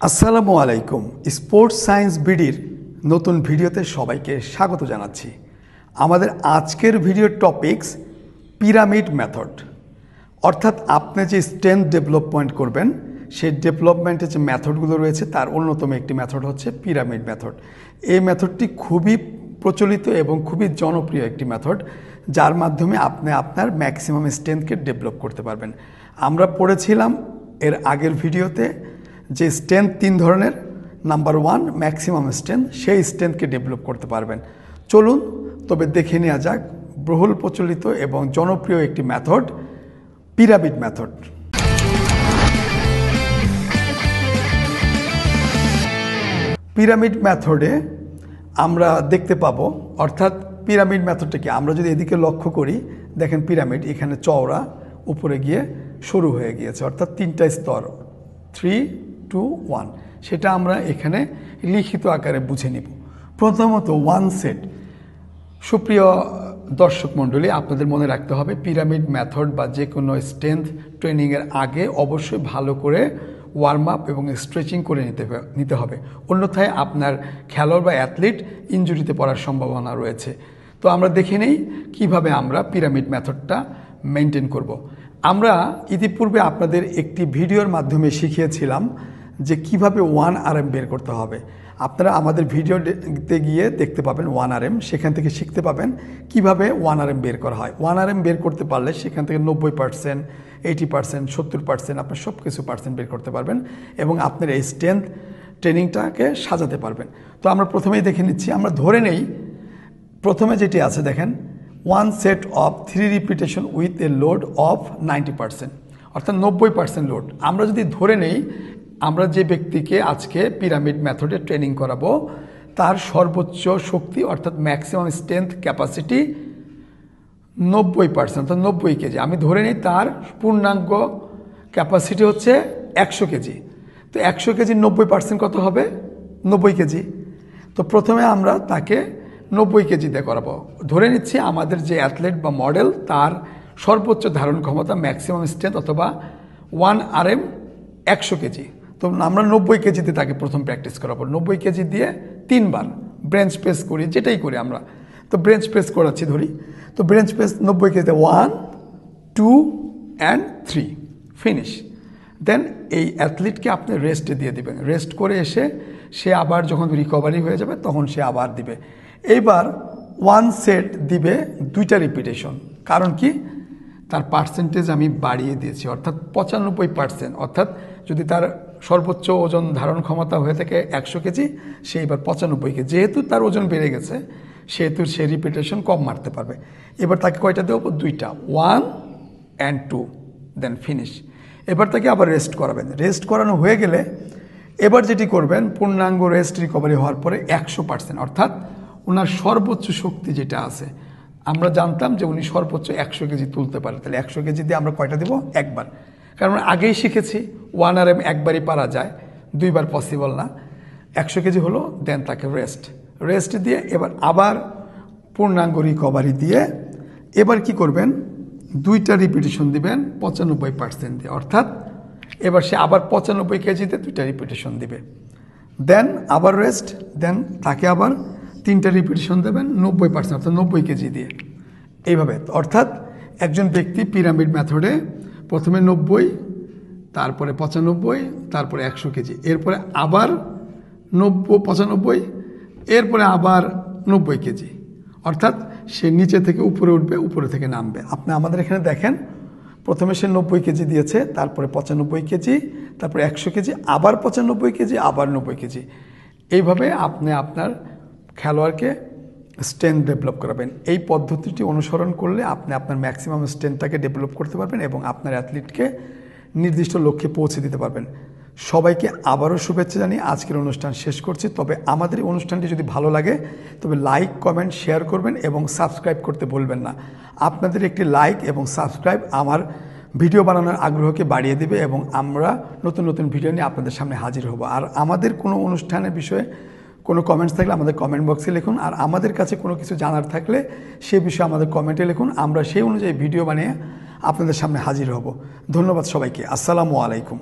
আসসালামু আলাইকুম। Sports science বিডির নতুন ভিডিওতে সবাইকে স্বাগত জানাচ্ছি। আমাদের আজকের ভিডিওর টপিকস পিরামিড মেথড, অর্থাৎ আপনি যে স্ট্রেংথ ডেভেলপমেন্ট করবেন সেই ডেভেলপমেন্টের যে মেথডগুলো রয়েছে তার অন্যতম একটি মেথড হচ্ছে পিরামিড মেথড। এই মেথডটি খুবই প্রচলিত এবং খুবই জনপ্রিয় একটি মেথড, যার মাধ্যমে আপনি আপনার ম্যাক্সিমাম স্ট্রেংথকে ডেভেলপ করতে পারবেন। আমরা পড়েছিলাম এর আগের ভিডিওতে যে স্ট্রেংথ তিন ধরনের। নাম্বার 1 ম্যাক্সিমাম স্ট্রেংথ, সেই স্ট্রেংথকে ডেভেলপ করতে পারবেন। চলুন তবে দেখে নেওয়া যাক বহুল প্রচলিত এবং জনপ্রিয় একটি মেথড, পিরামিড মেথড। পিরামিড মেথডে আমরা দেখতে পাবো, অর্থাৎ পিরামিড মেথডটা কি, আমরা যদি এদিকে লক্ষ্য করি, দেখেন পিরামিড এখানে চওড়া, উপরে গিয়ে সরু হয়ে গিয়েছে, অর্থাৎ তিনটা স্তর 3, 2, 1, সেটা আমরা এখানে লিখিত আকারে বুঝে নিব। প্রথমত 1 সেট। সুপ্রিয় দর্শক মণ্ডলী, আপনাদের মনে রাখতে হবে পিরামিড মেথড বা যে কোনো স্ট্রেংথ ট্রেনিংয়ের আগে অবশ্যই ভালো করে ওয়ার্ম আপ এবং স্ট্রেচিং করে নিতে হবে, অন্যথায় আপনার খেলোয়াড় বা অ্যাথলিট ইনজুরিতে পড়ার সম্ভাবনা রয়েছে। তো আমরা দেখে নেই কীভাবে আমরা পিরামিড মেথডটা মেনটেন করব। আমরা ইতিপূর্বে আপনাদের একটি ভিডিওর মাধ্যমে শিখিয়েছিলাম যে কিভাবে 1 RM বের করতে হবে। আপনারা আমাদের ভিডিওতে গিয়ে দেখতে পাবেন 1 RM, সেখান থেকে শিখতে পাবেন কিভাবে 1 RM বের করা হয়। 1 RM বের করতে পারলে সেখান থেকে 90%, 80%, 70% আপনার সব কিছু পার্সেন্ট বের করতে পারবেন এবং আপনার এই স্ট্রেংথ ট্রেনিংটাকে সাজাতে পারবেন। তো আমরা প্রথমেই দেখে নিচ্ছি, আমরা ধরে নেই প্রথমে যেটি আছে দেখেন 1 set of 3 repetition with a load of 90%, অর্থাৎ 90% লোড। আমরা যদি ধরে নেই আমরা যে ব্যক্তিকে আজকে পিরামিড মেথডে ট্রেনিং করাবো তার সর্বোচ্চ শক্তি অর্থাৎ ম্যাক্সিমাম স্ট্রেংথ ক্যাপাসিটি 90%, অর্থাৎ 90 কেজি। আমি ধরে নিই তার পূর্ণাঙ্গ ক্যাপাসিটি হচ্ছে 100 কেজি। তো 100 কেজির 90% কত হবে? 90 কেজি। তো প্রথমে আমরা তাকে 90 কেজি দিয়ে করাবো। ধরে নিচ্ছি আমাদের যে অ্যাথলেট বা মডেল তার সর্বোচ্চ ধারণ ক্ষমতা ম্যাক্সিমাম স্ট্রেংথ অথবা 1 RM 100 কেজি। তো আমরা 90 কেজিতে তাকে প্রথম প্র্যাকটিস করাবো। 90 কেজি দিয়ে 3 বার ব্রেঞ্চ প্রেস করি, যেটাই করি আমরা। তো ব্রেঞ্চ প্রেস করাচ্ছি ধরি, তো ব্রেঞ্চ প্রেস 90 কেজিতে 1, 2 and 3 ফিনিশ। দেন এই অ্যাথলিটকে আপনি রেস্টে দিয়ে দিবেন। রেস্ট করে এসে সে আবার যখন রিকভারি হয়ে যাবে তখন সে আবার দিবে। এইবার 1 সেট দিবে 2টা রিপিটেশন। কারণ কি? তার পার্সেন্টেজ আমি বাড়িয়ে দিয়েছি, অর্থাৎ 95%। অর্থাৎ যদি তার সর্বোচ্চ ওজন ধারণ ক্ষমতা হয়ে থাকে 100 কেজি, সে এবার 95 কেজি। যেহেতু তার ওজন বেড়ে গেছে সেহেতু সে রিপিটেশন কম মারতে পারবে। এবার তাকে কয়টা দেবো? 2টা, 1 and 2, দেন ফিনিশ। এবার তাকে আবার রেস্ট করাবেন। রেস্ট করানো হয়ে গেলে এবার যেটি করবেন, পূর্ণাঙ্গ রেস্ট রিকভারি হওয়ার পরে 100%, অর্থাৎ ওনার সর্বোচ্চ শক্তি যেটা আছে, আমরা জানতাম যে উনি সর্বোচ্চ 100 কেজি তুলতে পারে, তাহলে 100 কেজি দিয়ে আমরা কয়টা দেবো? একবার। কারণ আগেই শিখেছি 1 RM একবারই পারা যায়, 2 বার পসিবল না। 100 কেজি হলো, দেন তাকে রেস্ট দিয়ে এবার আবার পূর্ণাঙ্গ রিকভারি দিয়ে এবার কি করবেন? 2টা রিপিটেশন দিবেন 95% দিয়ে, অর্থাৎ এবার সে আবার 95 কেজিতে 2টা রিপিটেশন দিবে। দেন আবার রেস্ট, দেন তাকে আবার 3টা রিপিটেশন দেবেন 90%, অর্থাৎ 90 কেজি দিয়ে। এইভাবে অর্থাৎ একজন ব্যক্তি পিরামিড মেথডে প্রথমে 90, তারপরে 95, তারপরে 100 কেজি, এরপরে আবার 95, এরপরে আবার 90 কেজি, অর্থাৎ সে নিচে থেকে উপরে উঠবে, উপরে থেকে নামবে। আপনি আমাদের এখানে দেখেন প্রথমে সে 90 কেজি দিয়েছে, তারপরে 95 কেজি, তারপরে 100 কেজি, আবার 95 কেজি, আবার 90 কেজি। এইভাবে আপনি আপনার খেলোয়াড়কে স্ট্রেংথ ডেভেলপ করাবেন। এই পদ্ধতিটি অনুসরণ করলে আপনি আপনার ম্যাক্সিমাম স্ট্রেংথটাকে ডেভেলপ করতে পারবেন এবং আপনার অ্যাথলিটকে নির্দিষ্ট লক্ষ্যে পৌঁছে দিতে পারবেন। সবাইকে আবারও শুভেচ্ছা জানিয়ে আজকের অনুষ্ঠান শেষ করছি। তবে আমাদের এই অনুষ্ঠানটি যদি ভালো লাগে তবে লাইক, কমেন্ট, শেয়ার করবেন এবং সাবস্ক্রাইব করতে ভুলবেন না। আপনাদের একটি লাইক এবং সাবস্ক্রাইব আমার ভিডিও বানানোর আগ্রহকে বাড়িয়ে দেবে এবং আমরা নতুন নতুন ভিডিও নিয়ে আপনাদের সামনে হাজির হব। আর আমাদের কোনো অনুষ্ঠানের বিষয়ে কোনো কমেন্টস থাকলে আমাদের কমেন্ট বক্সে লিখুন, আর আমাদের কাছে কোনো কিছু জানার থাকলে সে বিষয়ে আমাদের কমেন্টে লিখুন। আমরা সেই অনুযায়ী ভিডিও বানিয়ে আপনাদের সামনে হাজির হব। ধন্যবাদ সবাইকে। আসসালামু আলাইকুম।